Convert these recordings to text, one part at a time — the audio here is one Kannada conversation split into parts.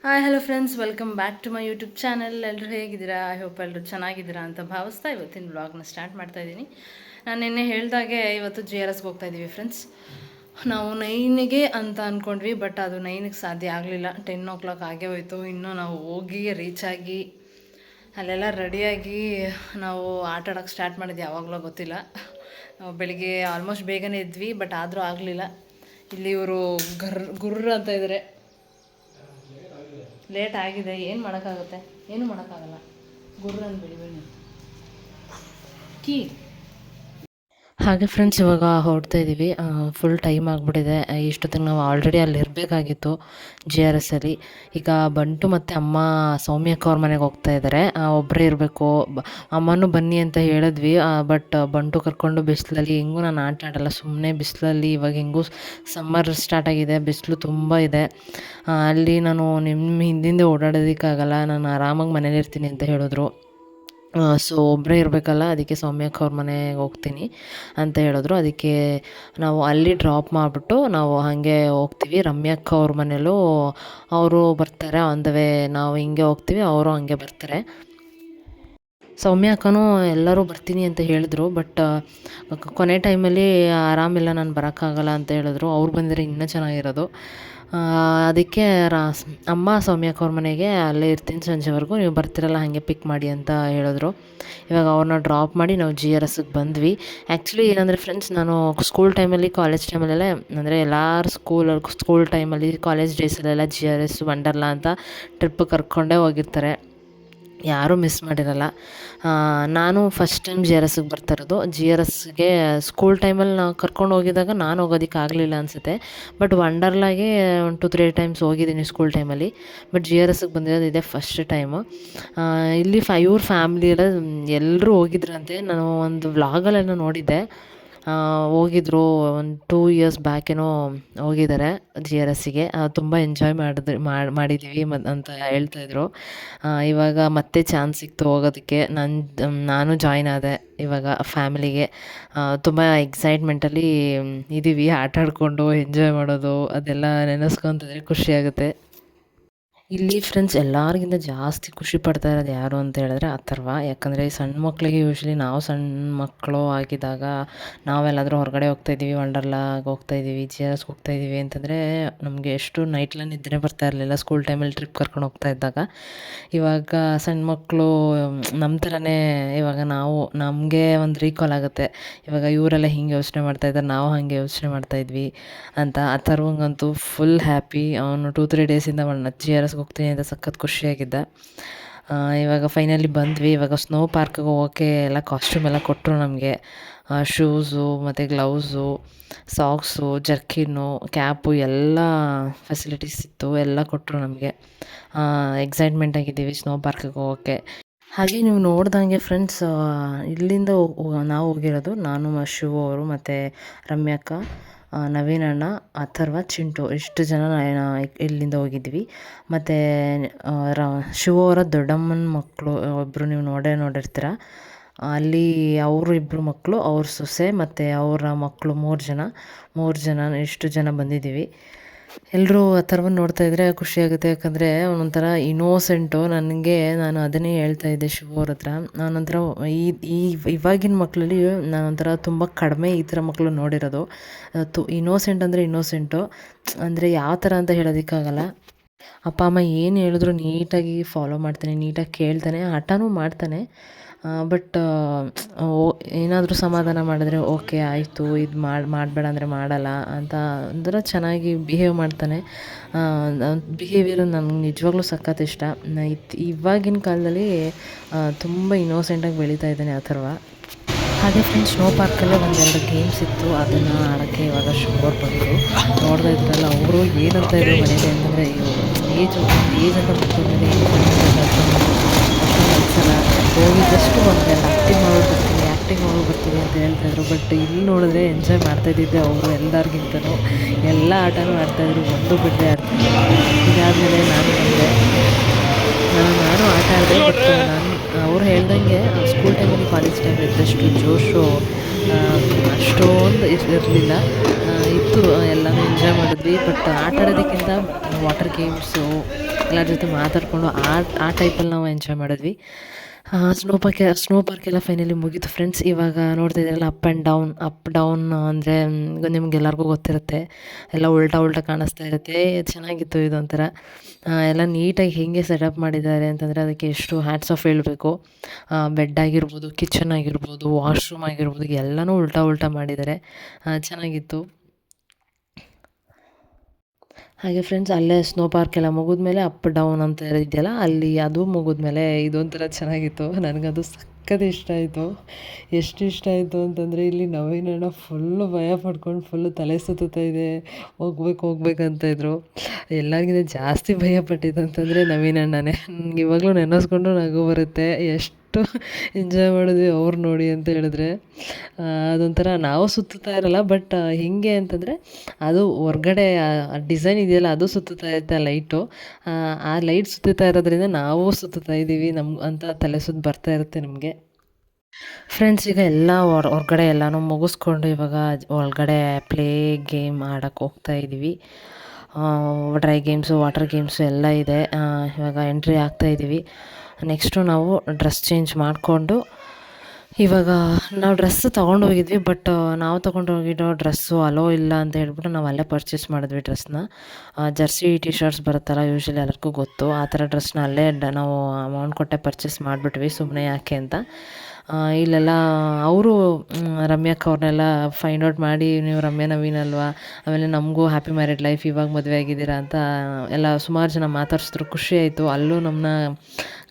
Hi hello friends, welcome back to my YouTube channel. ಎಲ್ಲರೂ ಹೇಗಿದ್ದೀರಾ? ಐ ಹೋಪ್ ಎಲ್ಲರೂ ಚೆನ್ನಾಗಿದ್ದೀರಾ ಅಂತ ಭಾವಿಸ್ತಾ ಇವತ್ತಿನ ವ್ಲಾಗ್ನ ಸ್ಟಾರ್ಟ್ ಮಾಡ್ತಾಯಿದ್ದೀನಿ. ನಾನು ನಿನ್ನೆ ಹೇಳ್ದಾಗೆ ಇವತ್ತು GRSಗೆ ಹೋಗ್ತಾ ಇದ್ದೀವಿ ಫ್ರೆಂಡ್ಸ್. ನಾವು 9ಗೆ ಅಂತ ಅಂದ್ಕೊಂಡ್ವಿ, ಬಟ್ ಅದು 9ಗೆ ಸಾಧ್ಯ ಆಗಲಿಲ್ಲ. 10 o'clock ಆಗೇ ಹೋಯಿತು. ಇನ್ನೂ ನಾವು ಹೋಗಿ ರೀಚ್ ಆಗಿ ಅಲ್ಲೆಲ್ಲ ರೆಡಿಯಾಗಿ ನಾವು ಆಟ ಆಡೋಕ್ಕೆ ಸ್ಟಾರ್ಟ್ ಮಾಡಿದ್ವಿ. ಯಾವಾಗಲೂ ಗೊತ್ತಿಲ್ಲ. ನಾವು ಬೆಳಿಗ್ಗೆ ಆಲ್ಮೋಸ್ಟ್ ಬೇಗನೆ ಇದ್ವಿ, ಬಟ್ ಆದರೂ ಆಗಲಿಲ್ಲ. ಇಲ್ಲಿ ಇವರು ಗುರ್ರ ಅಂತ ಇದ್ದಾರೆ. ಲೇಟ್ ಆಗಿದೆ, ಏನು ಮಾಡೋಕ್ಕಾಗುತ್ತೆ? ಏನೂ ಮಾಡೋಕ್ಕಾಗಲ್ಲ. ಗುರ್ರ ಅಂದ್ಬಿಡಿ ಬನ್ನಿ. ಕೀ ಹಾಗೆ ಫ್ರೆಂಡ್ಸ್, ಇವಾಗ ಹೊರಡ್ತಾ ಇದ್ದೀವಿ. ಫುಲ್ ಟೈಮ್ ಆಗಿಬಿಟ್ಟಿದೆ. ಇಷ್ಟೊತ್ತಿಗೆ ನಾವು ಆಲ್ರೆಡಿ ಅಲ್ಲಿ ಇರಬೇಕಾಗಿತ್ತು GRSಲ್ಲಿ. ಈಗ ಬಂಟು ಮತ್ತು ಅಮ್ಮ ಸೌಮ್ಯಕ್ಕ ಅವ್ರ ಮನೆಗೆ ಹೋಗ್ತಾ ಇದ್ದಾರೆ. ಒಬ್ಬರೇ ಇರಬೇಕು. ಅಮ್ಮನೂ ಬನ್ನಿ ಅಂತ ಹೇಳಿದ್ವಿ, ಬಟ್ ಬಂಟು ಕರ್ಕೊಂಡು ಬಿಸಿಲಲ್ಲಿ ಹೆಂಗೂ ನಾನು ಆಟ ಆಡಲ್ಲ ಸುಮ್ಮನೆ ಬಿಸಿಲಲ್ಲಿ. ಇವಾಗ ಹೆಂಗೂ ಸಮ್ಮರ್ ಸ್ಟಾರ್ಟ್ ಆಗಿದೆ, ಬಿಸಿಲು ತುಂಬ ಇದೆ. ಅಲ್ಲಿ ನಾನು ನಿಮ್ಮ ಹಿಂದಿಂದೆ ಓಡಾಡೋದಕ್ಕಾಗಲ್ಲ, ನಾನು ಆರಾಮಾಗಿ ಮನೇಲಿರ್ತೀನಿ ಅಂತ ಹೇಳಿದ್ರು. ಸೊ ಒಬ್ಬರೇ ಇರಬೇಕಲ್ಲ, ಅದಕ್ಕೆ ಸೌಮ್ಯಕ್ಕ ಅವ್ರ ಮನೆಗೆ ಹೋಗ್ತೀನಿ ಅಂತ ಹೇಳಿದ್ರು. ಅದಕ್ಕೆ ನಾವು ಅಲ್ಲಿ ಡ್ರಾಪ್ ಮಾಡಿಬಿಟ್ಟು ನಾವು ಹಾಗೆ ಹೋಗ್ತೀವಿ. ರಮ್ಯಕ್ಕ ಅವ್ರ ಮನೇಲೂ ಅವರು ಬರ್ತಾರೆ. ಆನ್ ದ ವೇ ನಾವು ಹಿಂಗೆ ಹೋಗ್ತೀವಿ, ಅವರು ಹಂಗೆ ಬರ್ತಾರೆ. ಸೌಮ್ಯ ಅಕ್ಕನೂ ಎಲ್ಲರೂ ಬರ್ತೀನಿ ಅಂತ ಹೇಳಿದ್ರು, ಬಟ್ ಕೊನೆ ಟೈಮಲ್ಲಿ ಆರಾಮಿಲ್ಲ, ನಾನು ಬರೋಕ್ಕಾಗಲ್ಲ ಅಂತ ಹೇಳಿದ್ರು. ಅವ್ರು ಬಂದರೆ ಇನ್ನೂ ಚೆನ್ನಾಗಿರೋದು. ಅದಕ್ಕೆ ಅಮ್ಮ ಸೌಮ್ಯಕ್ಕ ಅವ್ರ ಮನೆಗೆ ಅಲ್ಲೇ ಇರ್ತೀನಿ ಸಂಜೆವರೆಗೂ, ನೀವು ಬರ್ತಿರಲ್ಲ ಹಾಗೆ ಪಿಕ್ ಮಾಡಿ ಅಂತ ಹೇಳಿದ್ರು. ಇವಾಗ ಅವ್ರನ್ನ ಡ್ರಾಪ್ ಮಾಡಿ ನಾವು GRSಗೆ ಬಂದ್ವಿ. ಆ್ಯಕ್ಚುಲಿ ಏನಂದರೆ ಫ್ರೆಂಡ್ಸ್, ನಾನು ಸ್ಕೂಲ್ ಟೈಮಲ್ಲಿ, ಕಾಲೇಜ್ ಟೈಮಲ್ಲೆಲ್ಲ, ಅಂದರೆ ಎಲ್ಲರೂ ಸ್ಕೂಲ್ ಟೈಮಲ್ಲಿ, ಕಾಲೇಜ್ ಡೇಸಲ್ಲೆಲ್ಲ GRS, ವಂಡರ್ಲಾ ಅಂತ ಟ್ರಿಪ್ ಕರ್ಕೊಂಡೇ ಹೋಗಿರ್ತಾರೆ. ಯಾರೂ ಮಿಸ್ ಮಾಡಿರಲ್ಲ. ನಾನು ಫಸ್ಟ್ ಟೈಮ್ GRSಗೆ ಬರ್ತಾ ಇರೋದು. GRSಗೆ ಸ್ಕೂಲ್ ಟೈಮಲ್ಲಿ ನಾವು ಕರ್ಕೊಂಡು ಹೋಗಿದ್ದಾಗ ನಾನು ಹೋಗೋದಕ್ಕೆ ಆಗಲಿಲ್ಲ ಅನಿಸುತ್ತೆ. ಬಟ್ ವಂಡರ್ಲಾಗೆ 1-2-3 ಟೈಮ್ಸ್ ಹೋಗಿದ್ದೀನಿ ಸ್ಕೂಲ್ ಟೈಮಲ್ಲಿ. ಬಟ್ GRSಗೆ ಬಂದಿರೋದು ಇದೇ ಫಸ್ಟ್ ಟೈಮು. ಇಲ್ಲಿ ಇವ್ರ ಫ್ಯಾಮ್ಲಿ ಎಲ್ಲ ಎಲ್ಲರೂ ಹೋಗಿದ್ರಂತೆ. ನಾನು ಒಂದು ವ್ಲಾಗಲ್ಲೇನೋ ನೋಡಿದ್ದೆ. ಹೋಗಿದ್ರು, ಒಂದು 2 ಇಯರ್ಸ್ ಬ್ಯಾಕ್ ಏನೋ ಹೋಗಿದ್ದಾರೆ GRSಗೆ. ತುಂಬ ಎಂಜಾಯ್ ಮಾಡಿದ್ದೀವಿ ಅಂತ ಹೇಳ್ತಾಯಿದ್ರು. ಇವಾಗ ಮತ್ತೆ ಚಾನ್ಸ್ ಸಿಕ್ತು ಹೋಗೋದಕ್ಕೆ. ನಾನು ಜಾಯ್ನ್ ಆದೆ ಇವಾಗ ಫ್ಯಾಮಿಲಿಗೆ. ತುಂಬ ಎಕ್ಸೈಟ್ಮೆಂಟಲ್ಲಿ ಇದ್ದೀವಿ. ಆಟ ಆಡಿಕೊಂಡು ಎಂಜಾಯ್ ಮಾಡೋದು ಅದೆಲ್ಲ ನೆನೆಸ್ಕೊತಿದ್ರೆ ಖುಷಿಯಾಗುತ್ತೆ. ಇಲ್ಲಿ ಫ್ರೆಂಡ್ಸ್ ಎಲ್ಲರಿಗಿಂತ ಜಾಸ್ತಿ ಖುಷಿ ಪಡ್ತಾ ಇರೋದು ಯಾರು ಅಂತ ಹೇಳಿದ್ರೆ ಅಥರ್ವ. ಯಾಕಂದರೆ ಈ ಸಣ್ಣ ಮಕ್ಕಳಿಗೆ ಯೂಶ್ವಲಿ ನಾವು ಸಣ್ಣ ಮಕ್ಕಳು ಆಗಿದ್ದಾಗ ನಾವೆಲ್ಲಾದರೂ ಹೊರಗಡೆ ಹೋಗ್ತಾಯಿದ್ದೀವಿ, ವಂಡರ್ಲಾಗೆ ಹೋಗ್ತಾಯಿದ್ದೀವಿ, GRSಗೆ ಹೋಗ್ತಾಯಿದ್ದೀವಿ ಅಂತಂದರೆ ನಮಗೆ ಎಷ್ಟು ನೈಟ್ಲೆಲ್ಲ ನಿದ್ದೆ ಬರ್ತಾ ಇರಲಿಲ್ಲ ಸ್ಕೂಲ್ ಟೈಮಲ್ಲಿ ಟ್ರಿಪ್ ಕರ್ಕೊಂಡು ಹೋಗ್ತಾ ಇದ್ದಾಗ. ಇವಾಗ ಸಣ್ಣ ಮಕ್ಕಳು ನಮ್ಮ ಥರನೇ ಇವಾಗ ನಮಗೆ ಒಂದು ರೀಕಾಲ್ ಆಗುತ್ತೆ. ಇವಾಗ ಇವರೆಲ್ಲ ಹಿಂಗೆ ಯೋಚನೆ ಮಾಡ್ತಾಯಿದ್ದಾರೆ, ನಾವು ಹಾಗೆ ಯೋಚನೆ ಮಾಡ್ತಾಯಿದ್ವಿ ಅಂತ. ಅಥರ್ವಂಗಂತೂ ಫುಲ್ ಹ್ಯಾಪಿ. ಅವನು 2-3 ಡೇಸಿಂದ GRSಗೆ ಹೋಗ್ತೀನಿ ಅಂತ ಸಖತ್ ಖುಷಿಯಾಗಿದ್ದ. ಇವಾಗ ಫೈನಲಿ ಬಂದ್ವಿ. ಇವಾಗ ಸ್ನೋ ಪಾರ್ಕ್ಗೆ ಹೋಗೋಕ್ಕೆ ಎಲ್ಲ ಕಾಸ್ಟ್ಯೂಮ್ ಎಲ್ಲ ಕೊಟ್ಟರು ನಮಗೆ. ಶೂಸು ಮತ್ತು ಗ್ಲೌಸು, ಸಾಕ್ಸು, ಜರ್ಕಿನ್ನು, ಕ್ಯಾಪು ಎಲ್ಲ ಫೆಸಿಲಿಟೀಸ್ ಇತ್ತು, ಎಲ್ಲ ಕೊಟ್ಟರು ನಮಗೆ. ಎಕ್ಸೈಟ್ಮೆಂಟ್ ಆಗಿದ್ದೀವಿ ಸ್ನೋ ಪಾರ್ಕ್ಗೆ ಹೋಗೋಕ್ಕೆ. ಹಾಗೆ ನೀವು ನೋಡ್ದಂಗೆ ಫ್ರೆಂಡ್ಸ್, ಇಲ್ಲಿಂದ ನಾವು ಹೋಗಿರೋದು, ನಾನು ಶಿವು ಅವರು ಮತ್ತು ರಮ್ಯಕ್ಕ, ನವೀನ್ ಅಣ್ಣ, ಅಥರ್ವ, ಚಿಂಟು, ಇಷ್ಟು ಜನ ಇಲ್ಲಿಂದ ಹೋಗಿದ್ವಿ. ಮತ್ತು ಶಿವು ಅವರ ದೊಡ್ಡಮ್ಮನ ಮಕ್ಕಳು ಒಬ್ಬರು ನೀವು ನೋಡಿರ್ತೀರ. ಅಲ್ಲಿ ಅವರು ಇಬ್ಬರು ಮಕ್ಕಳು, ಅವ್ರ ಸೊಸೆ ಮತ್ತು ಅವರ ಮಕ್ಕಳು 3 ಜನ ಇಷ್ಟು ಜನ ಬಂದಿದ್ದೀವಿ. ಎಲ್ಲರೂ ಅಥರ್ವನ್ನ ನೋಡ್ತಾ ಇದ್ದರೆ ಖುಷಿಯಾಗುತ್ತೆ. ಯಾಕಂದರೆ ಅವನೊಂಥರ ಇನ್ನೋಸೆಂಟು. ನಾನು ಅದನ್ನೇ ಹೇಳ್ತಾ ಇದ್ದೆ ಶಿವು ಅವ್ರ ಹತ್ರ. ನಾನೊಂಥರ ಇವಾಗಿನ ಮಕ್ಕಳಲ್ಲಿ ನಾನೊಂಥರ ತುಂಬ ಕಡಿಮೆ ಈ ಥರ ಮಕ್ಕಳು ನೋಡಿರೋದು. ಇನ್ನೋಸೆಂಟ್ ಅಂದರೆ ಇನ್ನೋಸೆಂಟು, ಅಂದರೆ ಯಾವ ಥರ ಅಂತ ಹೇಳೋದಕ್ಕಾಗಲ್ಲ. ಅಪ್ಪ ಅಮ್ಮ ಏನು ಹೇಳಿದ್ರು ನೀಟಾಗಿ ಫಾಲೋ ಮಾಡ್ತಾನೆ, ನೀಟಾಗಿ ಕೇಳ್ತಾನೆ, ಹಠನೂ ಮಾಡ್ತಾನೆ. ಬಟ್ ಏನಾದರೂ ಸಮಾಧಾನ ಮಾಡಿದ್ರೆ ಓಕೆ ಆಯಿತು, ಇದು ಮಾಡಬೇಡ ಅಂದರೆ ಮಾಡಲ್ಲ ಅಂತ ಅಂದ್ರೆ ಚೆನ್ನಾಗಿ ಬಿಹೇವ್ ಮಾಡ್ತಾನೆ. ಬಿಹೇವಿಯರು ನನಗೆ ನಿಜವಾಗ್ಲೂ ಸಖತ್ ಇಷ್ಟ. ಇವಾಗಿನ ಕಾಲದಲ್ಲಿ ತುಂಬ ಇನ್ನೋಸೆಂಟಾಗಿ ಬೆಳೀತಾ ಇದ್ದಾನೆ ಅಥರ್ವ. ಹಾಗೆ ಫ್ರೆಂಡ್ಸ್, ಸ್ನೋ ಪಾರ್ಕಲ್ಲೇ 1-2 ಗೇಮ್ಸ್ ಇತ್ತು, ಅದನ್ನು ಆಡೋಕ್ಕೆ ಇವಾಗ ಶುಗರ್ ಬಂದರು. ನೋಡ್ತಾ ಇದ್ರಲ್ಲ ಅವರು ಏನಂತ ಇದ್ರು ಮನೇಲಿ ಅಂತಂದರೆ, ಏಜ್ ಅಂತ ಮಕ್ಕಳಿಗೆ ಅನ್ಸಲ್ಲ, ಹೋಗಿ ಜಸ್ಟ್ 1-2 ಆ್ಯಕ್ಟಿಂಗ್ ಮಾಡಿ ಬರ್ತೀನಿ ಅಂತ ಹೇಳ್ತಾಯಿದ್ರು. ಬಟ್ ಇಲ್ಲಿ ನೋಡಿದ್ರೆ ಎಂಜಾಯ್ ಮಾಡ್ತಾಯಿದ್ದಿದ್ದೆ ಅವರು ಎಲ್ಲರಿಗಿಂತನೂ. ಎಲ್ಲ ಆಟನೂ ಆಡ್ತಾಯಿದ್ರು, ಒಂದು ಬಿಡದೆ ಆಡ್ತಾಯಿದ್ರು. ಇದಾದಮೇಲೆ ನಾನು ಬಂದೆ. ನಾನು ಆಟ ಆಡಿದೆ. ಬಟ್ ಅವ್ರು ಹೇಳ್ದಂಗೆ ಸ್ಕೂಲ್ ಟೈಮಲ್ಲಿ, ಕಾಲೇಜ್ ಟೈಮಲ್ಲಿ ಇದ್ದಷ್ಟು ಜೋಶು ಅಷ್ಟೊಂದು ಇರಲಿಲ್ಲ, ಇತ್ತು. ಎಲ್ಲನೂ ಎಂಜಾಯ್ ಮಾಡಿದ್ವಿ. ಬಟ್ ಆಟ ಆಡೋದಕ್ಕಿಂತ ವಾಟರ್ ಗೇಮ್ಸು ಎಲ್ಲರ ಜೊತೆ ಮಾತಾಡಿಕೊಂಡು ಆ ಟೈಪಲ್ಲಿ ನಾವು ಎಂಜಾಯ್ ಮಾಡಿದ್ವಿ. ಸ್ನೋ ಪಾರ್ಕೆಲ್ಲ ಫೈನಲಿ ಮುಗೀತು ಫ್ರೆಂಡ್ಸ್. ಇವಾಗ ನೋಡ್ತಾ ಇದ್ದೀರಲ್ಲ, ಅಪ್ ಡೌನ್ ಅಂದರೆ ನಿಮ್ಗೆಲ್ಲರಿಗೂ ಗೊತ್ತಿರುತ್ತೆ, ಎಲ್ಲ ಉಲ್ಟಾ ಕಾಣಿಸ್ತಾ ಇರುತ್ತೆ. ಚೆನ್ನಾಗಿತ್ತು ಇದೊಂಥರ. ಎಲ್ಲ ನೀಟಾಗಿ ಹೇಗೆ ಸೆಟಪ್ ಮಾಡಿದ್ದಾರೆ ಅಂತಂದರೆ ಅದಕ್ಕೆ ಎಷ್ಟು ಹ್ಯಾಟ್ಸ್ ಆಫ್ ಹೇಳಬೇಕು. ಬೆಡ್ ಆಗಿರ್ಬೋದು, ಕಿಚನ್ ಆಗಿರ್ಬೋದು, ವಾಶ್ರೂಮ್ ಆಗಿರ್ಬೋದು, ಎಲ್ಲನೂ ಉಲ್ಟಾ ಮಾಡಿದ್ದಾರೆ. ಚೆನ್ನಾಗಿತ್ತು. ಹಾಗೆ ಫ್ರೆಂಡ್ಸ್, ಅಲ್ಲೇ ಸ್ನೋ ಪಾರ್ಕ್ ಎಲ್ಲ ಮುಗಿದ್ಮೇಲೆ ಅಪ್ ಡೌನ್ ಅಂತ ಇದೆಯಲ್ಲ, ಅಲ್ಲಿ ಅದು ಮುಗಿದ್ಮೇಲೆ ಇದೊಂಥರ ಚೆನ್ನಾಗಿತ್ತು. ನನಗದು ಸಖತ್ ಇಷ್ಟ ಆಯಿತು. ಎಷ್ಟು ಇಷ್ಟ ಆಯಿತು ಅಂತಂದರೆ, ಇಲ್ಲಿ ನವೀನಣ್ಣ ಫುಲ್ಲು ಭಯ ಪಡ್ಕೊಂಡು ಫುಲ್ಲು ತಲೆ ಸುತ್ತುತ್ತಾ ಇದೆ, ಹೋಗ್ಬೇಕಂತ ಇದ್ರು. ಎಲ್ಲರಿಗಿಂತ ಜಾಸ್ತಿ ಭಯ ಪಟ್ಟಿದ್ದಂತಂದರೆ ನವೀನಣ್ಣನೇ. ನನಗೆ ಇವಾಗಲೂ ನೆನೆಸ್ಕೊಂಡು ನಗು ಬರುತ್ತೆ. ಎಷ್ಟು ಎಂಜಾಯ್ ಮಾಡಿದ್ವಿ ಅವ್ರು ನೋಡಿ ಅಂತ ಹೇಳಿದ್ರೆ. ಅದೊಂಥರ ನಾವು ಸುತ್ತುತ್ತಾ ಇರಲ್ಲ, ಬಟ್ ಹೇಗೆ ಅಂತಂದರೆ ಅದು ಹೊರ್ಗಡೆ ಡಿಸೈನ್ ಇದೆಯಲ್ಲ, ಅದು ಸುತ್ತುತ್ತಾ ಇರುತ್ತೆ ಆ ಲೈಟು. ಆ ಲೈಟ್ ಸುತ್ತುತ್ತಾ ಇರೋದ್ರಿಂದ ನಾವು ಸುತ್ತುತ್ತಾ ಇದ್ದೀವಿ ಅಂತ ತಲೆ ಸುತ್ತು ಬರ್ತಾ ಇರುತ್ತೆ ನಮಗೆ. ಫ್ರೆಂಡ್ಸ್, ಈಗ ಎಲ್ಲ ಹೊರ್ಗಡೆ ಎಲ್ಲನೂ ಮುಗಿಸ್ಕೊಂಡು ಇವಾಗ ಒಳಗಡೆ ಪ್ಲೇ ಗೇಮ್ ಆಡೋಕ್ಕೆ ಹೋಗ್ತಾ ಇದ್ದೀವಿ. ಡ್ರೈ ಗೇಮ್ಸು, ವಾಟರ್ ಗೇಮ್ಸು ಎಲ್ಲ ಇದೆ. ಇವಾಗ ಎಂಟ್ರಿ ಆಗ್ತಾಯಿದ್ದೀವಿ. ನೆಕ್ಸ್ಟು ನಾವು ಡ್ರೆಸ್ ಚೇಂಜ್ ಮಾಡಿಕೊಂಡು, ಇವಾಗ ನಾವು ಡ್ರೆಸ್ ತೊಗೊಂಡು ಹೋಗಿದ್ವಿ, ಬಟ್ ನಾವು ತೊಗೊಂಡು ಹೋಗಿರೋ ಡ್ರೆಸ್ಸು ಅಲೋ ಇಲ್ಲ ಅಂತ ಹೇಳ್ಬಿಟ್ಟು ನಾವು ಅಲ್ಲೇ ಪರ್ಚೇಸ್ ಮಾಡಿದ್ವಿ ಡ್ರೆಸ್ನ. ಜರ್ಸಿ ಟಿ ಶರ್ಟ್ಸ್ ಬರುತ್ತಲ್ಲ, ಯೂಶ್ವಲಿ ಎಲ್ಲರಿಗೂ ಗೊತ್ತು, ಆ ಥರ ಡ್ರೆಸ್ನ ಅಲ್ಲೇ ನಾವು ಅಮೌಂಟ್ ಕೊಟ್ಟೆ ಪರ್ಚೇಸ್ ಮಾಡಿಬಿಟ್ವಿ, ಸುಮ್ಮನೆ ಯಾಕೆ ಅಂತ. ಇಲ್ಲೆಲ್ಲ ಅವರು ರಮ್ಯಕ್ಕ ಅವ್ರನ್ನೆಲ್ಲ ಫೈಂಡ್ ಔಟ್ ಮಾಡಿ, ನೀವು ರಮ್ಯಾ ನವೀನ್ ಅಲ್ವಾ, ಆಮೇಲೆ ನಮಗೂ ಹ್ಯಾಪಿ ಮ್ಯಾರಿಡ್ ಲೈಫ್, ಇವಾಗ ಮದುವೆ ಆಗಿದ್ದೀರಾ ಅಂತ ಎಲ್ಲ ಸುಮಾರು ಜನ ಮಾತಾಡ್ಸಿದ್ರು. ಖುಷಿ ಆಯಿತು. ಅಲ್ಲೂ ನಮ್ಮನ್ನ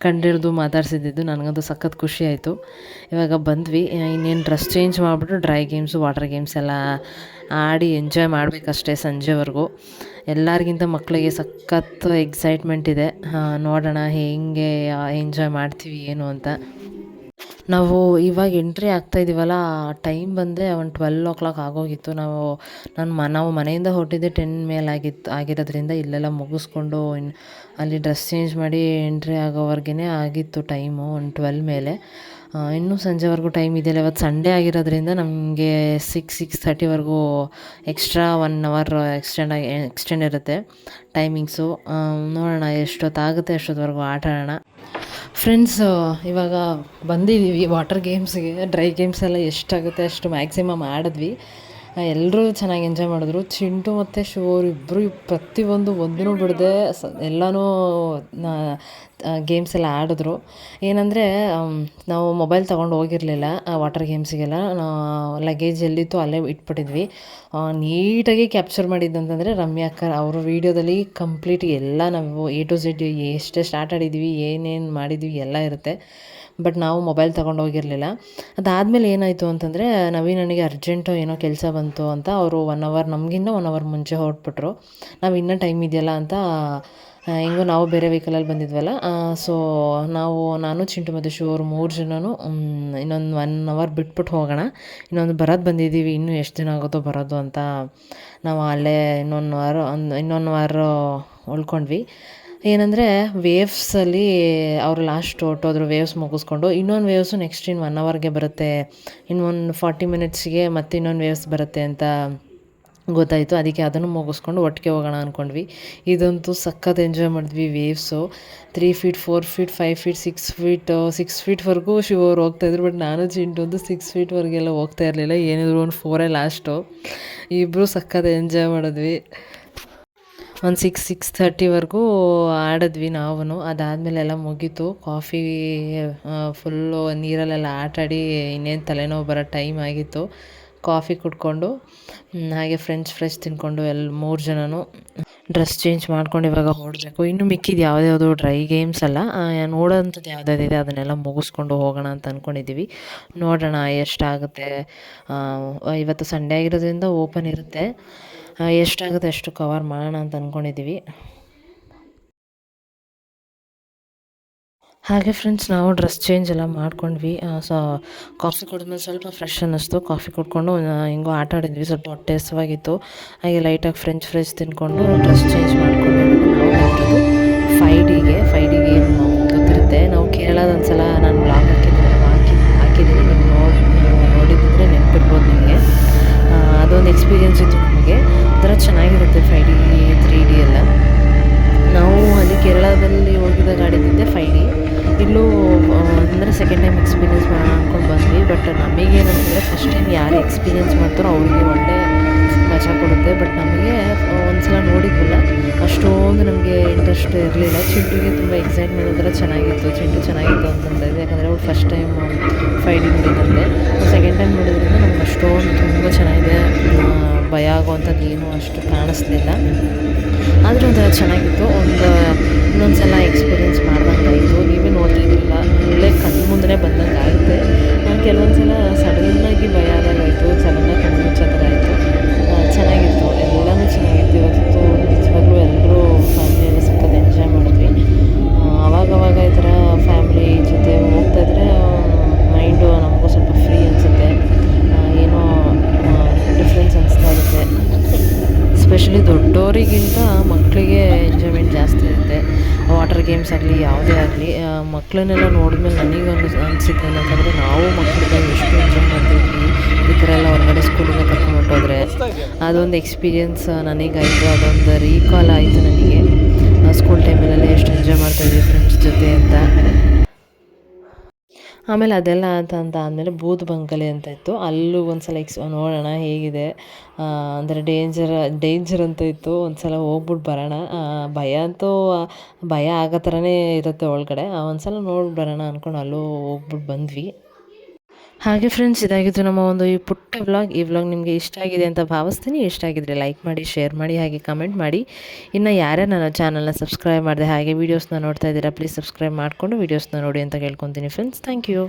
ಕಂಡಿಡ್ದು ಮಾತಾಡ್ಸಿದ್ದು ನನಗಂತೂ ಸಖತ್ ಖುಷಿ ಆಯಿತು. ಇವಾಗ ಬಂದ್ವಿ. ಇನ್ನೇನು ಡ್ರೆಸ್ ಚೇಂಜ್ ಮಾಡಿಬಿಟ್ಟು ಡ್ರೈ ಗೇಮ್ಸು, ವಾಟರ್ ಗೇಮ್ಸ್ ಎಲ್ಲ ಆಡಿ ಎಂಜಾಯ್ ಮಾಡಬೇಕಷ್ಟೇ ಸಂಜೆವರೆಗೂ. ಎಲ್ಲರಿಗಿಂತ ಮಕ್ಕಳಿಗೆ ಸಖತ್ ಎಕ್ಸೈಟ್ಮೆಂಟ್ ಇದೆ. ನೋಡೋಣ ಹೇಗೆ ಎಂಜಾಯ್ ಮಾಡ್ತೀವಿ ಏನು ಅಂತ. ನಾವು ಇವಾಗ ಎಂಟ್ರಿ ಆಗ್ತಾಯಿದ್ದೀವಲ್ಲ, ಟೈಮ್ ಬಂದರೆ ಒಂದು 12 ಆಗೋಗಿತ್ತು. ನಾವು ಮನೆಯಿಂದ ಹೊರಟಿದ್ದೆ 10 ಮೇಲೆ ಆಗಿರೋದ್ರಿಂದ ಇಲ್ಲೆಲ್ಲ ಮುಗಿಸ್ಕೊಂಡು ಅಲ್ಲಿ ಡ್ರೆಸ್ ಚೇಂಜ್ ಮಾಡಿ ಎಂಟ್ರಿ ಆಗೋವರೆಗೇ ಆಗಿತ್ತು ಟೈಮು, ಒಂದು 12 ಮೇಲೆ. ಇನ್ನೂ ಸಂಜೆವರೆಗೂ ಟೈಮ್ ಇದೆಯಲ್ಲ. ಇವತ್ತು ಸಂಡೇ ಆಗಿರೋದ್ರಿಂದ ನಮಗೆ 6:30ವರೆಗೂ ಎಕ್ಸ್ಟ್ರಾ 1 ಅವರ್ ಎಕ್ಸ್ಟೆಂಡ್ ಇರುತ್ತೆ ಟೈಮಿಂಗ್ಸು. ನೋಡೋಣ ಎಷ್ಟೊತ್ತಾಗುತ್ತೆ ಅಷ್ಟೊತ್ತವರೆಗೂ ಆಟ ಆಡೋಣ. ಫ್ರೆಂಡ್ಸ್, ಇವಾಗ ಬಂದಿದ್ದೀವಿ ವಾಟರ್ ಗೇಮ್ಸ್ಗೆ. ಡ್ರೈ ಗೇಮ್ಸ್ ಎಲ್ಲ ಎಷ್ಟಾಗುತ್ತೆ ಅಷ್ಟು ಮ್ಯಾಕ್ಸಿಮಮ್ ಆಡಿದ್ವಿ. ಎಲ್ಲರೂ ಚೆನ್ನಾಗಿ ಎಂಜಾಯ್ ಮಾಡಿದ್ರು. ಚಿಂಟು ಮತ್ತು ಶಿವರು ಇಬ್ಬರು ಪ್ರತಿಯೊಂದು ಒಂದೂ ಬಿಡದೆ ಎಲ್ಲನೂ ಗೇಮ್ಸ್ ಎಲ್ಲ ಆಡಿದ್ರು. ಏನಂದರೆ ನಾವು ಮೊಬೈಲ್ ತೊಗೊಂಡು ಹೋಗಿರಲಿಲ್ಲ ವಾಟರ್ ಗೇಮ್ಸಿಗೆಲ್ಲ. ಲಗೇಜ್ ಎಲ್ಲಿತ್ತು ಅಲ್ಲೇ ಇಟ್ಬಿಟ್ಟಿದ್ವಿ. ನೀಟಾಗಿ ಕ್ಯಾಪ್ಚರ್ ಮಾಡಿದ್ದಂತಂದರೆ ರಮ್ಯಾ ಅಕ್ಕ ಅವರು ವೀಡಿಯೋದಲ್ಲಿ ಕಂಪ್ಲೀಟ್ ಎಲ್ಲ ನಾವು A to Z ಎಷ್ಟೆಷ್ಟು ಆಟ ಆಡಿದ್ವಿ, ಏನೇನು ಮಾಡಿದ್ವಿ ಎಲ್ಲ ಇರುತ್ತೆ. ಬಟ್ ನಾವು ಮೊಬೈಲ್ ತೊಗೊಂಡು ಹೋಗಿರಲಿಲ್ಲ. ಅದಾದಮೇಲೆ ಏನಾಯಿತು ಅಂತಂದರೆ, ನವೀನನಿಗೆ ಅರ್ಜೆಂಟು ಏನೋ ಕೆಲಸ ಬಂತು ಅಂತ ಅವರು 1 ಅವರ್ ನಮಗಿನ್ನ 1 ಅವರ್ ಮುಂಚೆ ಹೊರಟ್ಬಿಟ್ರು. ನಾವು ಇನ್ನೂ ಟೈಮ್ ಇದೆಯಲ್ಲ ಅಂತ ಹೆಂಗೋ ನಾವು ಬೇರೆ ವೆಹಿಕಲಲ್ಲಿ ಬಂದಿದ್ವಲ್ಲ, ಸೊ ನಾನು ಚಿಂಟು ಮತ್ತು ಶಿವ ಅವರು 3 ಜನನು ಇನ್ನೊಂದು 1 ಅವರ್ ಬಿಟ್ಬಿಟ್ಟು ಹೋಗೋಣ, ಇನ್ನೊಂದು ಬರೋದು ಬಂದಿದ್ದೀವಿ, ಇನ್ನೂ ಎಷ್ಟು ದಿನ ಆಗುತ್ತೋ ಬರೋದು ಅಂತ ನಾವು ಅಲ್ಲೇ ಇನ್ನೊಂದು ವಾರ ಉಳ್ಕೊಂಡ್ವಿ. ಏನಂದರೆ ವೇವ್ಸಲ್ಲಿ ಅವರು ಲಾಸ್ಟ್ ಹೊರಟೋದ್ರು. ವೇವ್ಸ್ ಮುಗಿಸ್ಕೊಂಡು ಇನ್ನೊಂದು ವೇವ್ಸು ನೆಕ್ಸ್ಟ್ ಇನ್ನು 1 ಅವರ್ಗೆ ಬರುತ್ತೆ, ಇನ್ನೊಂದು 40 ಮಿನಿಟ್ಸ್ಗೆ ಮತ್ತೆ ಇನ್ನೊಂದು ವೇವ್ಸ್ ಬರುತ್ತೆ ಅಂತ ಗೊತ್ತಾಯಿತು. ಅದಕ್ಕೆ ಅದನ್ನು ಮುಗಿಸ್ಕೊಂಡು ಒಟ್ಟಿಗೆ ಹೋಗೋಣ ಅಂದ್ಕೊಂಡ್ವಿ. ಇದಂತೂ ಸಖತ್ ಎಂಜಾಯ್ ಮಾಡಿದ್ವಿ. ವೇವ್ಸು 3 ಫೀಟ್ 4 ಫೀಟ್ 5 ಫೀಟ್ 6 ಫೀಟ್ವರೆಗೂ ಶಿವ ಅವ್ರು ಹೋಗ್ತಾಯಿದ್ರು. ಬಟ್ ನಾನು ಚಿಂಟು ಒಂದು 6 ಫೀಟ್ವರೆಗೆಲ್ಲ ಹೋಗ್ತಾ ಇರಲಿಲ್ಲ, ಏನಿದ್ರು ಒಂದು 4 ಲಾಸ್ಟು. ಇಬ್ಬರು ಸಖತ್ ಎಂಜಾಯ್ ಮಾಡಿದ್ವಿ. ಒಂದು 6:30ವರೆಗೂ ಆಡಿದ್ವಿ ನಾವು. ಅದಾದಮೇಲೆ ಎಲ್ಲ ಮುಗೀತು. ಕಾಫಿ ಫುಲ್ಲು ನೀರಲ್ಲೆಲ್ಲ ಆಟಾಡಿ ಇನ್ನೇನು ತಲೆನೋವು ಬರೋ ಟೈಮ್ ಆಗಿತ್ತು. ಕಾಫಿ ಕುಡ್ಕೊಂಡು ಹಾಗೆ ಫ್ರೆಂಚ್ ಫ್ರೈಸ್ ತಿಂದ್ಕೊಂಡು 3 ಜನನು ಡ್ರೆಸ್ ಚೇಂಜ್ ಮಾಡ್ಕೊಂಡು ಇವಾಗ ಹೊರಡಬೇಕು. ಇನ್ನು ಮಿಕ್ಕಿದ್ದು ಯಾವುದ್ಯಾವುದು ಡ್ರೈ ಗೇಮ್ಸ್ ಅಲ್ಲ, ನೋಡೋಂಥದ್ದು ಯಾವುದ್ಯಾವುದಿದೆ ಅದನ್ನೆಲ್ಲ ಮುಗಿಸ್ಕೊಂಡು ಹೋಗೋಣ ಅಂತ ಅಂದ್ಕೊಂಡಿದ್ದೀವಿ. ನೋಡೋಣ ಎಷ್ಟಾಗುತ್ತೆ. ಇವತ್ತು ಸಂಡೇ ಆಗಿರೋದ್ರಿಂದ ಓಪನ್ ಇರುತ್ತೆ. ಎಷ್ಟಾಗುತ್ತೆ ಅಷ್ಟು ಕವರ್ ಮಾಡೋಣ ಅಂತ ಅಂದ್ಕೊಂಡಿದ್ದೀವಿ. ಹಾಗೆ ಫ್ರೆಂಡ್ಸ್, ನಾವು ಡ್ರೆಸ್ ಚೇಂಜ್ ಎಲ್ಲ ಮಾಡ್ಕೊಂಡ್ವಿ. ಕಾಫಿ ಕುಡಿದ್ಮೇಲೆ ಸ್ವಲ್ಪ ಫ್ರೆಶ್ ಅನ್ನಿಸ್ತು. ಕಾಫಿ ಕುಡ್ಕೊಂಡು ಹೆಂಗೋ ಆಟ ಆಡಿದ್ವಿ. ಸ್ವಲ್ಪ ಹೊಟ್ಟೆ ಹಸಿವಾಗಿತ್ತು. ಹಾಗೆ ಲೈಟಾಗಿ ಫ್ರೆಂಚ್ ಫ್ರೈಸ್ ತಿಂದ್ಕೊಂಡು ಡ್ರೆಸ್ ಚೇಂಜ್ ಮಾಡ್ಕೊಂಡು ನಾವು ಬಂದಿದ್ದು 5Dಗೆ ಏನು ಗೊತ್ತಿರುತ್ತೆ. ನಾವು ಕೇರಳದ ಒಂದು ಸಲ ನಾನು ಬ್ಲಾಗ್ ಹಾಕಿದ್ದೀನಿ, ನೀವು ನೋಡಿದ್ರೆ ನೆನ್ಪಿಟ್ಬೋದು. ಕೇರಳದಲ್ಲಿ ಹೋಗಿದ್ದ ಗಾಡಿದಿದ್ದೆ 5D. ಇಲ್ಲೂ ಅಂದರೆ ಸೆಕೆಂಡ್ ಟೈಮ್ ಎಕ್ಸ್ಪೀರಿಯೆನ್ಸ್ ಮಾಡೋಣ ಅಂದ್ಕೊಂಡು ಬಂದ್ವಿ. ಬಟ್ ನಮಗೇನಂತಂದರೆ ಫಸ್ಟ್ ಟೈಮ್ ಯಾರು ಎಕ್ಸ್ಪೀರಿಯೆನ್ಸ್ ಮಾಡ್ತಾರೋ ಅವ್ರಿಗೆ ಒಳ್ಳೆ ಮಜಾ ಕೊಡುತ್ತೆ. ಬಟ್ ನಮಗೆ ಒಂದು ಸಲ ನೋಡಿದ್ವಲ್ಲ, ಅಷ್ಟೊಂದು ನಮಗೆ ಇಂಟ್ರೆಸ್ಟ್ ಇರಲಿಲ್ಲ. ಚಿಂಟುಗೆ ತುಂಬ ಎಕ್ಸೈಟ್ಮೆಂಟ್ ಒಂಥರ ಚೆನ್ನಾಗಿತ್ತು, ಚಿಂಟು ಚೆನ್ನಾಗಿತ್ತು ಅಂತಂದ ಇದೆ. ಯಾಕಂದರೆ ಅವ್ರು ಫಸ್ಟ್ ಟೈಮ್ 5D ನೋಡಿದಂತೆ. ಸೆಕೆಂಡ್ ಟೈಮ್ ನೋಡಿದ್ರಿಂದ ನಮ್ಗೆ ಅಷ್ಟೊಂದು ತುಂಬ ಚೆನ್ನಾಗಿದೆ, ಭಯ ಆಗುವಂಥದ್ದು ಏನೂ ಅಷ್ಟು ಕಾಣಿಸ್ಲಿಲ್ಲ. ಆದರೂ ಒಂಥರ ಚೆನ್ನಾಗಿತ್ತು. ಇನ್ನೊಂದು ಸಲ ಎಕ್ಸ್ಪೀರಿಯೆನ್ಸ್ ಮಾಡ್ದಂಗಾಯಿತು. ನೀವೇ ನೋಡ್ತಾ ಇದ್ದಿರಲ್ಲ, ಒಳ್ಳೆ ಕಣ್ಣು ಮುಂದೆ ಬಂದಂಗೆ ಆಗುತ್ತೆ. ಕೆಲವೊಂದು ಸಲ ಸಡನ್ನಾಗಿ ಭಯ ಆದಾಗಾಯಿತು, ಸಡನ್ನಾಗಿ ಕಣ್ಣು ಮುಚ್ಚೋ ಥರ ಆಯಿತು. ಚೆನ್ನಾಗಿತ್ತು, ಎಲ್ಲನೂ ಚೆನ್ನಾಗಿತ್ತು. ಇವತ್ತು ನಿಜವಾಗ್ಲೂ ಎಲ್ಲರೂ ಫ್ಯಾಮಿಲಿ ಎಲ್ಲ ಸಖತ್ ಎಂಜಾಯ್ ಮಾಡಿದ್ವಿ. ಆವಾಗವಾಗ ಈ ಥರ ಫ್ಯಾಮಿಲಿ ಜೊತೆ ಹೋಗ್ತಾಯಿದ್ರೆ ಮೈಂಡು ನಮಗೂ ಸ್ವಲ್ಪ ಫ್ರೀ ಅನಿಸುತ್ತೆ, ಏನೋ ಡಿಫ್ರೆನ್ಸ್ ಅನಿಸ್ತಾ ಇರುತ್ತೆ. ಎಸ್ಪೆಷಲಿ ದೊಡ್ಡವರಿಗಿಂತ ಮಕ್ಕಳಿಗೆ ಎಂಜಾಯ್ಮೆಂಟ್ ಜಾಸ್ತಿ ಇರುತ್ತೆ. ವಾಟರ್ ಗೇಮ್ಸ್ ಆಗಲಿ ಯಾವುದೇ ಆಗಲಿ, ಮಕ್ಕಳನ್ನೆಲ್ಲ ನೋಡಿದ್ಮೇಲೆ ನನಗೆ ಅನಿಸಿದ್ದು ಏನಂತಂದರೆ, ನಾವು ಮಕ್ಕಳಿಗೆ ಎಷ್ಟು ಎಂಜಾಯ್ ಮಾಡ್ತಿದ್ವಿ ಈ ಥರ ಎಲ್ಲ ಹೊರಗಡೆ ಸ್ಕೂಲಿಂದ ಕರ್ಕೊಂಡು ಹೊರಟೋದ್ರೆ. ಅದೊಂದು ಎಕ್ಸ್ಪೀರಿಯೆನ್ಸ್ ನನಗಾಯಿತು, ಅದೊಂದು ರೀಕಾಲ್ ಆಯಿತು ನನಗೆ, ಸ್ಕೂಲ್ ಟೈಮಲ್ಲೆಲ್ಲ ಎಷ್ಟು ಎಂಜಾಯ್ ಮಾಡ್ತಾಯಿದ್ವಿ ಫ್ರೆಂಡ್ಸ್ ಜೊತೆ ಅಂತ. ಆಮೇಲೆ ಅದೆಲ್ಲ ಅಂತ ಆದಮೇಲೆ ಬೂದ್ ಬಂಗಲೆ ಅಂತ ಇತ್ತು, ಅಲ್ಲೂ ಒಂದು ಸಲ ನೋಡೋಣ ಹೇಗಿದೆ, ಅಂದರೆ ಡೇಂಜರ್ ಅಂತ ಇತ್ತು. ಒಂದು ಸಲ ಹೋಗ್ಬಿಟ್ಟು ಬರೋಣ. ಭಯ ಆಗೋ ಥರನೇ ಇರುತ್ತೆ ಒಳಗಡೆ. ಒಂದು ಸಲ ನೋಡಿ ಬರೋಣ ಅಂದ್ಕೊಂಡು ಅಲ್ಲೂ ಹೋಗ್ಬಿಟ್ಟು ಬಂದ್ವಿ. ಹಾಗೆ ಫ್ರೆಂಡ್ಸ್, ಇದಾಗಿತ್ತು ನಮ್ಮ ಒಂದು ಈ ಪುಟ್ಟ ವ್ಲಾಗ್. ಈ ವ್ಲಾಗ್ ನಿಮಗೆ ಇಷ್ಟ ಆಗಿದೆ ಅಂತ ಭಾವಿಸ್ತೀನಿ. ಇಷ್ಟ ಆಗಿದ್ದರೆ ಲೈಕ್ ಮಾಡಿ, ಶೇರ್ ಮಾಡಿ, ಹಾಗೆ ಕಮೆಂಟ್ ಮಾಡಿ. ಇನ್ನು ಯಾರ್ಯಾರು ನನ್ನ ಚಾನಲ್ನ ಸಬ್ಸ್ಕ್ರೈಬ್ ಮಾಡಿದೆ ಹಾಗೆ ವೀಡಿಯೋಸ್ನ ನೋಡ್ತಾ ಇದ್ದೀರಾ, ಪ್ಲೀಸ್ ಸಬ್ಸ್ಕ್ರೈಬ್ ಮಾಡಿಕೊಂಡು ವೀಡಿಯೋಸ್ನ ನೋಡಿ ಅಂತ ಕೇಳ್ಕೊತೀನಿ ಫ್ರೆಂಡ್ಸ್. Thank you.